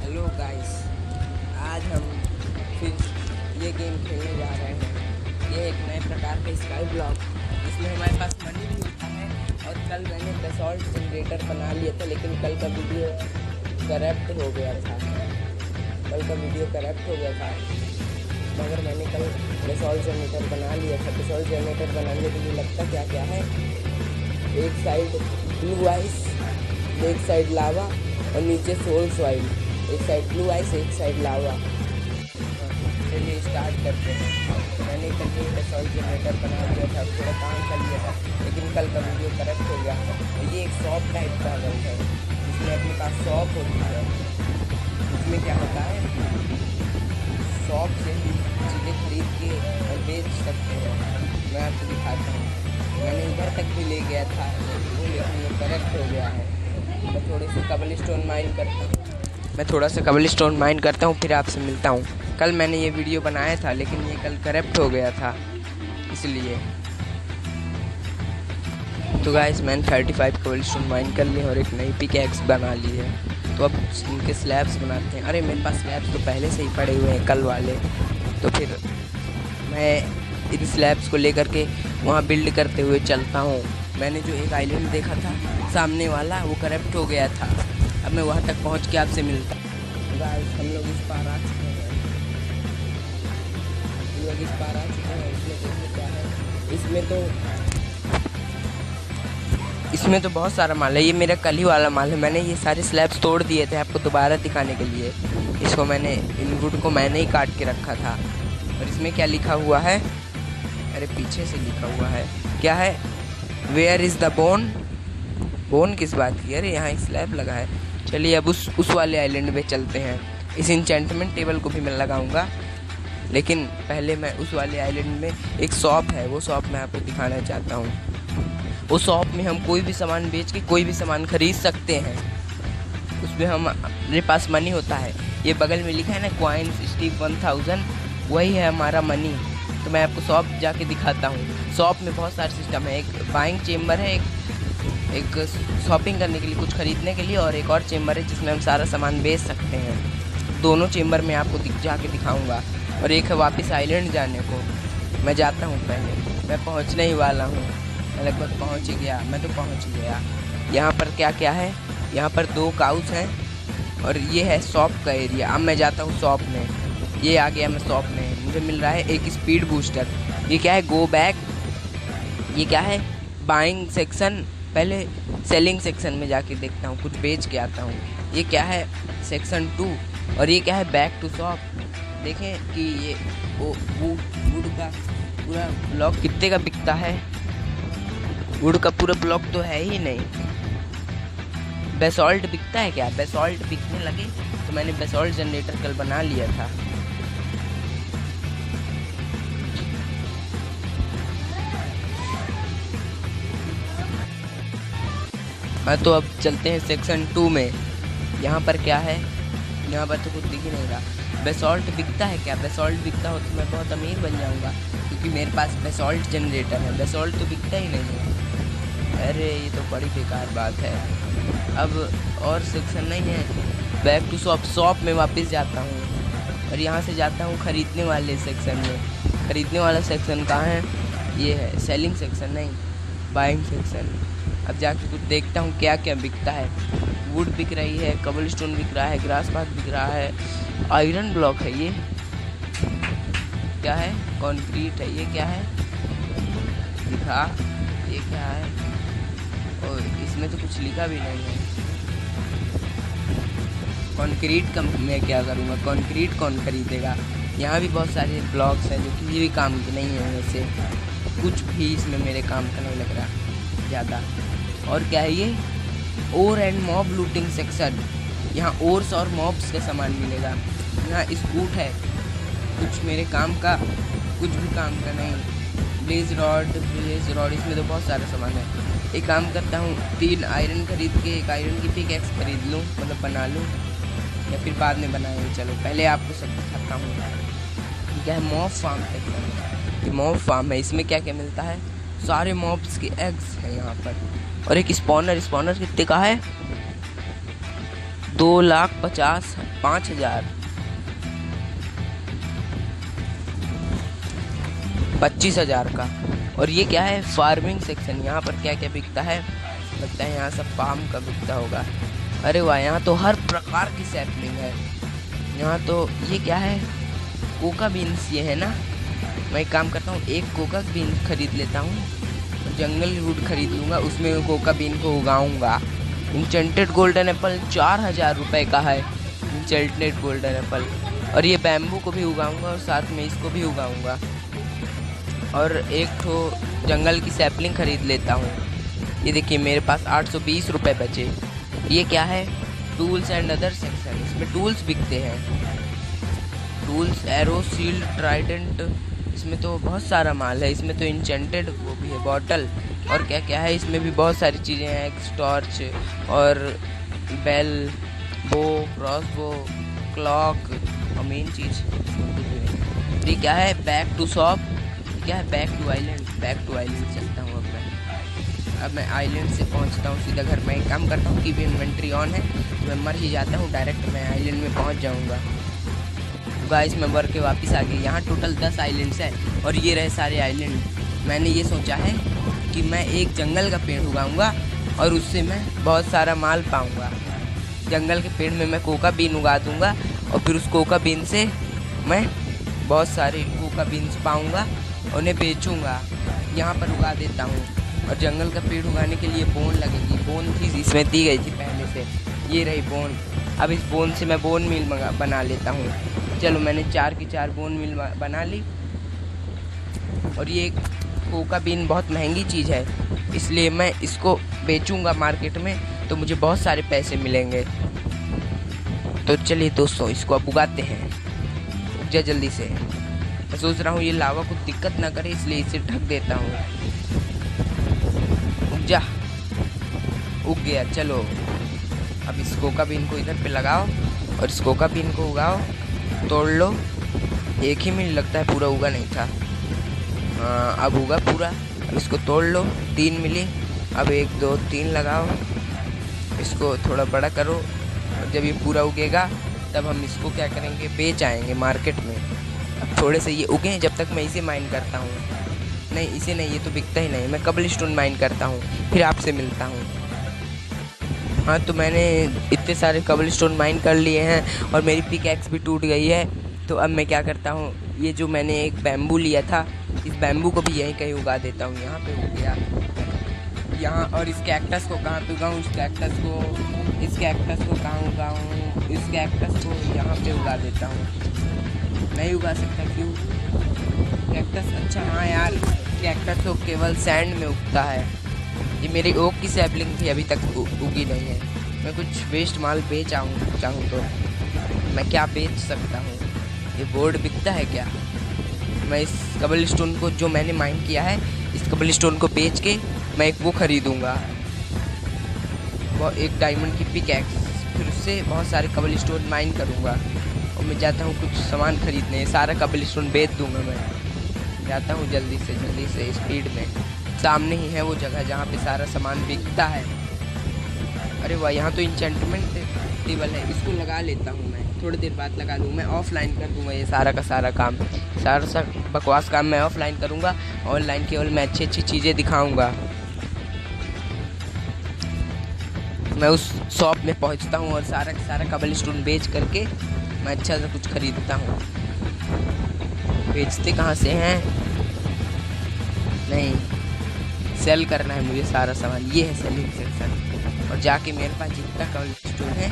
Hello guys, आज हम फिर ये गेम खेलने जा रहे हैं। ये एक नए प्रकार का स्काई ब्लॉक जिसमें हमारे पास मनी भी होता है। और कल मैंने बेसॉल्ट जनरेटर बना लिया था, लेकिन कल का वीडियो करप्ट हो गया था। मगर मैंने कल बेसॉल्ट जनरेटर बना लिया था। बेसॉल्ट जनरेटर बनाने के लिए लगता क्या क्या है, एक साइड ब्लू आइस, एक साइड लावा और नीचे सोल सॉइल। एक साइड ब्लू आइस, एक साइड लावा। चलिए स्टार्ट करते हैं। मैंने कल ये बेसॉल्ट जनरेटर बना लिया था, थोड़ा काम कर लिया था, लेकिन कल का वीडियो करप्ट हो गया। ये एक शॉप टाइप का वर्क है जिसमें अपने पास शॉप होती है। इसमें क्या होता है, शॉप से ही चीज़ें खरीद के और बेच सकते हैं। मैं आपको दिखाता हूँ। मैंने इधर तक भी ले गया था, लेकिन ये करप्ट हो गया है। मैं थोड़े से कबल स्टोन माइन करता हूँ, फिर आपसे मिलता हूँ। कल मैंने ये वीडियो बनाया था, लेकिन ये कल करप्ट हो गया था, इसलिए। तो गाइस, मैंने 35 कबल स्टोन माइन कर लिए और एक नई पिकैक्स बना ली है। तो अब इनके स्लैब्स बनाते हैं। अरे मेरे पास स्लैब्स तो पहले से ही पड़े हुए हैं कल वाले, तो फिर मैं इन स्लैब्स को लेकर के वहाँ बिल्ड करते हुए चलता हूँ। मैंने जो एक आइलैंड देखा था सामने वाला, वो करप्ट हो गया था। अब मैं वहाँ तक पहुँच के आपसे मिलता हूँ। गाइस, हम लोग इस पार आ चुके हैं। इसमें क्या है, इसमें तो बहुत सारा माल है। ये मेरा कल ही वाला माल है। मैंने ये सारे स्लैब्स तोड़ दिए थे आपको दोबारा दिखाने के लिए। इसको मैंने, इन वुड को मैंने ही काट के रखा था। और इसमें क्या लिखा हुआ है, अरे पीछे से लिखा हुआ है, क्या है, where is the bone. Bone किस बात की? अरे यहाँ एक स्लैब लगा है। चलिए अब उस वाले आइलैंड पे चलते हैं। इस इंचेंटमेंट टेबल को भी मैं लगाऊंगा, लेकिन पहले मैं उस वाले आइलैंड में एक शॉप है, वो शॉप मैं आपको दिखाना चाहता हूँ। उस शॉप में हम कोई भी सामान बेच के कोई भी सामान खरीद सकते हैं। उसमें हमारे पास मनी होता है। ये बगल में लिखा है ना, कॉइन्स स्टीव 1000, वही है हमारा मनी। तो मैं आपको शॉप जाके दिखाता हूँ। शॉप में बहुत सारे सिस्टम है। एक बाइंग चेम्बर है, एक शॉपिंग करने के लिए, कुछ खरीदने के लिए, और एक और चेम्बर है जिसमें हम सारा सामान बेच सकते हैं। दोनों चेम्बर में आपको जाके दिखाऊंगा। और एक है वापस आइलैंड जाने को। मैं जाता हूँ पहले, मैं पहुँचने ही वाला हूँ। मैं लगभग पहुँच ही गया, मैं तो पहुँच ही गया। यहाँ पर क्या क्या है, यहाँ पर 2 काउस हैं और ये है शॉप का एरिया। अब मैं जाता हूँ शॉप में। ये आ गया मैं शॉप में। मुझे मिल रहा है एक स्पीड बूस्टर। ये क्या है, गो बैक। ये क्या है, बाइंग सेक्शन। पहले सेलिंग सेक्शन में जाके देखता हूँ, कुछ बेच के आता हूँ। ये क्या है, सेक्शन 2। और ये क्या है, बैक टू शॉप। देखें कि ये वुड का पूरा ब्लॉक कितने का बिकता है। वुड का पूरा ब्लॉक तो है ही नहीं। बेसॉल्ट बिकता है क्या? बेसॉल्ट बिकने लगे तो मैंने बेसॉल्ट जनरेटर कल बना लिया था। हाँ, तो अब चलते हैं सेक्शन 2 में। यहाँ पर क्या है, यहाँ पर तो कुछ दिख ही नहीं रहा। बेसॉल्ट बिकता है क्या? बेसॉल्ट बिकता हो तो मैं बहुत अमीर बन जाऊँगा, क्योंकि मेरे पास बेसॉल्ट जनरेटर है। बेसॉल्ट तो बिकता ही नहीं है। अरे ये तो बड़ी बेकार बात है। अब और सेक्शन नहीं है। Back to shop. शॉप में वापस जाता हूँ और यहाँ से जाता हूँ खरीदने वाले सेक्शन में। खरीदने वाला सेक्शन कहाँ है? ये है सेलिंग सेक्शन, नहीं बाइंग सेक्शन। अब जाके कुछ देखता हूँ क्या क्या बिकता है। वुड बिक रही है, कबल स्टोन बिक रहा है, ग्रास पात बिक रहा है, आयरन ब्लॉक है। ये क्या है, कंक्रीट है। ये क्या है, दिखा, ये क्या है, और इसमें तो कुछ लिखा भी नहीं है। कंक्रीट का मैं क्या करूँगा, कंक्रीट कौन खरीदेगा। यहाँ भी बहुत सारे ब्लॉक्स हैं जो किसी भी काम के नहीं है। वैसे कुछ भी इसमें मेरे काम का नहीं लग रहा ज़्यादा। और क्या है ये, ओर एंड मॉब लूटिंग सेक्शन। यहाँ ओर्स और मॉब्स का सामान मिलेगा। यहाँ स्कूट है, कुछ मेरे काम का, कुछ भी काम का नहीं। ब्लेज रॉड, इसमें तो बहुत सारा सामान है। एक काम करता हूँ, 3 आयरन खरीद के एक आयरन की पिकैक्स खरीद लूँ, मतलब बना लूँ, या फिर बाद में बनाएंगे। चलो पहले आपको सब दिखाता हूँ। क्या है, मॉब फार्म सेक्शन। ये मॉब फार्म है। इसमें क्या क्या मिलता है, सारे मॉब्स के एग्स हैं यहाँ पर। और एक स्पॉनर कितने का है, 2,50,05,000, 25,000 का। और ये क्या है, फार्मिंग सेक्शन। यहाँ पर क्या क्या बिकता है, लगता है यहाँ सब पाम का बिकता होगा। अरे वाह, यहाँ तो हर प्रकार की सैपलिंग है। यहाँ तो ये क्या है, कोका बीन्स ये है ना। मैं एक काम करता हूँ, एक कोका बीन खरीद लेता हूँ, जंगल रूट खरीद लूँगा, उसमें कोका बीन को उगाऊँगा। इंचेंटेड गोल्डन एप्पल 4,000 रुपये का है, इंचेंटेड गोल्डन एप्पल। और ये बैम्बू को भी उगाऊँगा और साथ में इसको भी उगाऊँगा। और एक तो जंगल की सैपलिंग खरीद लेता हूँ। ये देखिए मेरे पास 820 रुपये बचे। ये क्या है, टूल्स एंड अदर सेक्शन, इसमें टूल्स बिकते हैं। टूल्स, एरो, शील्ड, ट्राइडेंट, इसमें तो बहुत सारा माल है। इसमें तो इंचेंटेड वो भी है, बॉटल, और क्या क्या है, इसमें भी बहुत सारी चीज़ें हैं, टॉर्च और बेल, बो, क्रॉस बो, क्लॉक, और मेन चीज़ ये क्या है, बैक टू शॉप। क्या है, back to island. Back to island चलता हूँ अब मैं आइलैंड से पहुँचता हूँ सीधा घर। मैं एक काम करता हूँ कि भी इन्वेंट्री ऑन है, मैं मर ही जाता हूँ, डायरेक्ट मैं आइलैंड में पहुँच जाऊँगा। गाइस मैं वर्क के वापस आ गई। यहाँ टोटल 10 आइलैंड्स हैं और ये रहे सारे आइलैंड। मैंने ये सोचा है कि मैं एक जंगल का पेड़ उगाऊंगा और उससे मैं बहुत सारा माल पाऊंगा। जंगल के पेड़ में मैं कोका बीन उगा दूंगा और फिर उस कोका बीन से मैं बहुत सारे कोका बीन्स पाऊंगा और उन्हें बेचूंगा। यहाँ पर उगा देता हूँ। और जंगल का पेड़ उगाने के लिए बोन लगेगी। बोन थी इसमें दी गई थी पहले से, ये रही बोन। अब इस बोन से मैं बोन मिल बना लेता हूँ। चलो मैंने 4 की 4 बोन मिल बना ली। और ये कोका बीन बहुत महंगी चीज़ है, इसलिए मैं इसको बेचूंगा मार्केट में, तो मुझे बहुत सारे पैसे मिलेंगे। तो चलिए दोस्तों, इसको अब उगाते हैं। उग जा जल्दी से। मैं सोच रहा हूँ ये लावा को दिक्कत ना करे, इसलिए इसे ढक देता हूँ। उग जा, उग गया। चलो अब इस कोका बीन को इधर पे लगाओ और इस कोका बीन को उगाओ, तोड़ लो। एक ही मिल लगता है, पूरा उगा नहीं था। हाँ अब उगा पूरा। अब इसको तोड़ लो, 3 मिली। अब 1 2 3 लगाओ, इसको थोड़ा बड़ा करो। और जब ये पूरा उगेगा तब हम इसको क्या करेंगे, बेच आएंगे मार्केट में। अब थोड़े से ये उगे, जब तक मैं इसे माइन करता हूँ। नहीं इसे नहीं, ये तो बिकता ही नहीं। मैं कबल स्टोन माइन करता हूँ, फिर आपसे मिलता हूँ। हाँ तो मैंने इतने सारे कबल स्टोन माइन कर लिए हैं और मेरी पिकैक्स भी टूट गई है। तो अब मैं क्या करता हूँ, ये जो मैंने एक बैम्बू लिया था, इस बैम्बू को भी यहीं कहीं उगा देता हूँ। यहाँ पे हो गया यहाँ। और इस कैक्टस को कहाँ पे उगाऊँ, इस कैक्टस को कहाँ उगाऊँ, इस कैक्टस को यहाँ पे उगा देता हूँ। नहीं उगा सकता, क्यों? कैक्टस, अच्छा हाँ यार, कैक्टस तो केवल सैंड में उगता है। ये मेरी ओक की सैपलिंग थी, अभी तक उगी नहीं है। मैं कुछ वेस्ट माल बेच चाहूँ तो मैं क्या बेच सकता हूँ? ये बोर्ड बिकता है क्या? मैं इस कबल स्टोन को जो मैंने माइन किया है, इस कबल स्टोन को बेच के मैं एक वो खरीदूँगा, वो एक डायमंड की पिकैक्स। फिर उससे बहुत सारे कबल स्टोन माइन करूँगा। और मैं जाता हूँ कुछ सामान खरीदने, सारा कबल स्टोन बेच दूँगा। मैं जाता हूँ जल्दी से स्पीड में। सामने ही है वो जगह जहाँ पे सारा सामान बिकता है। अरे वाह, यहाँ तो इंचेंटमेंट टेबल है, इसको लगा लेता हूँ। मैं थोड़ी देर बाद लगा लूँ, मैं ऑफलाइन कर दूँगा ये सारा का सारा काम। सारा बकवास काम मैं ऑफलाइन करूँगा, ऑनलाइन केवल मैं अच्छी चीज़ें दिखाऊँगा। मैं उस शॉप में पहुँचता हूँ और सारा का सारा कबल स्टोन बेच करके मैं अच्छा सा कुछ खरीदता हूँ। बेचते कहाँ से हैं? नहीं, सेल करना है मुझे सारा सामान। ये है सेलिंग सेक्शन। और जाके मेरे पास जितना कबल स्टोन है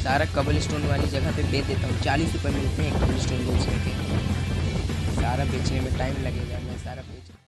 सारा कबल स्टोन वाली जगह पे बेच देता हूँ। 40 रुपये मिलते हैं कबल स्टोन बेचने के। सारा बेचने में टाइम लगेगा।